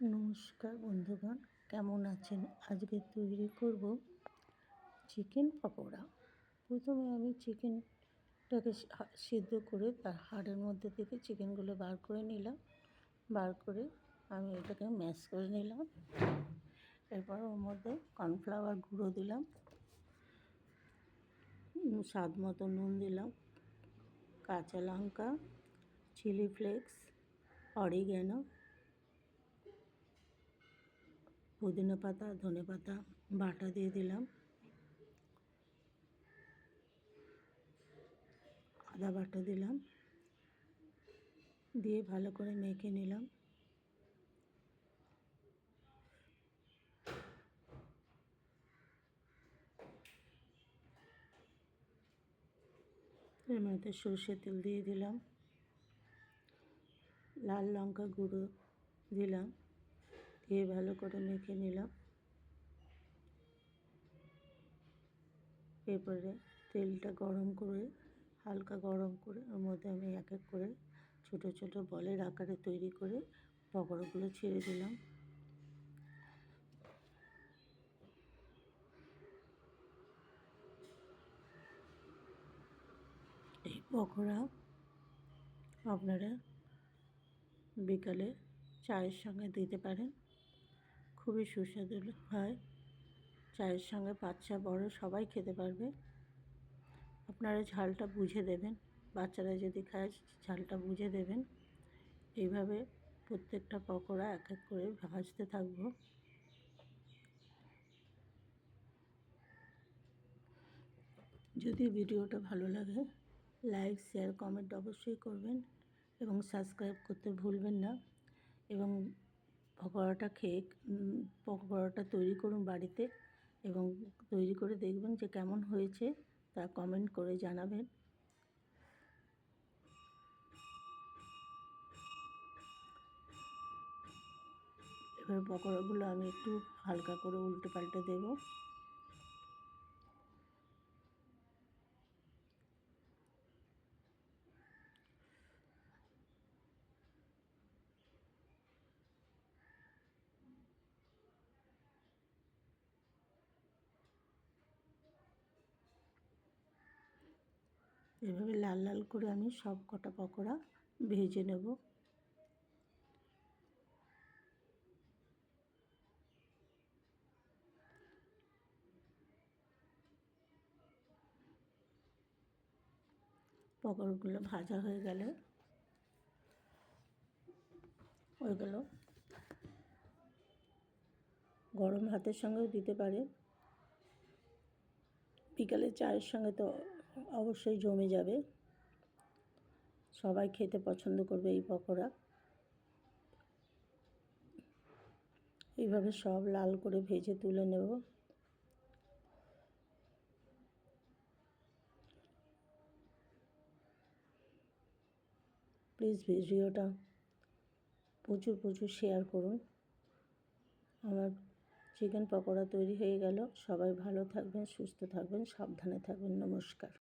নমস্কার বন্ধুগণ, কেমন আছেন? আজকে তৈরি করব চিকেন পকোড়া। প্রথমে আমি চিকেনটাকে সিদ্ধ করে তার হাড়ের মধ্যে থেকে চিকেনগুলো বার করে নিলাম। বার করে আমি এটাকে ম্যাশ করে নিলাম। এরপর ওর মধ্যে কর্নফ্লাওয়ার গুঁড়ো দিলাম, স্বাদ মতো নুন দিলাম, কাঁচা লঙ্কা, চিলি ফ্লেক্স, অরিগ্যানো, পুদিনা পাতা, ধনে পাতা বাটা দিয়ে দিলাম, আদা বাটা দিলাম, দিয়ে ভালো করে মেখে নিলাম। এর মধ্যে সরষের তেল দিয়ে দিলাম, লাল লঙ্কা গুঁড়ো দিলাম, দিয়ে ভালো করে মেখে নিলাম। এরপরে তেলটা গরম করে, হালকা গরম করে ওর মধ্যে আমি এক এক করে ছোটো ছোটো বলের আকারে তৈরি করে পকোড়াগুলো ছেড়ে দিলাম। এই পকোড়া আপনারা বিকালে চায়ের সঙ্গে দিতে পারেন, খুবই সুস্বাদু হয়। চায়ের সঙ্গে বাচ্চা বড় সবাই খেতে পারবে। আপনারা ঝালটা বুঝে দেবেন, বাচ্চারা যদি খায় ঝালটা বুঝে দেবেন। এইভাবে প্রত্যেকটা পকোড়া এক এক করে ভাজতে থাকবো। যদি ভিডিওটা ভালো লাগে লাইক, শেয়ার, কমেন্ট অবশ্যই করবেন এবং সাবস্ক্রাইব করতে ভুলবেন না। এবং পকোড়াটা তৈরি করুন বাড়িতে এবং তৈরি করে দেখবেন যে কেমন হয়েছে তা কমেন্ট করে জানাবেন। এবার পকোড়াগুলো আমি একটু হালকা করে উল্টে পাল্টে দেবো। এভাবে লাল লাল করে আমি সব কটা পকোড়া ভেজে নেব। পকোড়াগুলো ভাজা হয়ে গেলে ওইগুলো গরম ভাতের সঙ্গেও দিতে পারে। বিকালে চায়ের সঙ্গে তো অবশ্যই জমে যাবে, সবাই খেতে পছন্দ করবে এই পকোড়া। এইভাবে সব লাল করে ভেজে তুলে নেব। প্লিজ ভিডিওটা প্রচুর শেয়ার করুন। আমার চিকেন পকোড়া তৈরি হয়ে গেল। সবাই ভালো থাকবেন, সুস্থ থাকবেন, সাবধানে থাকবেন। নমস্কার।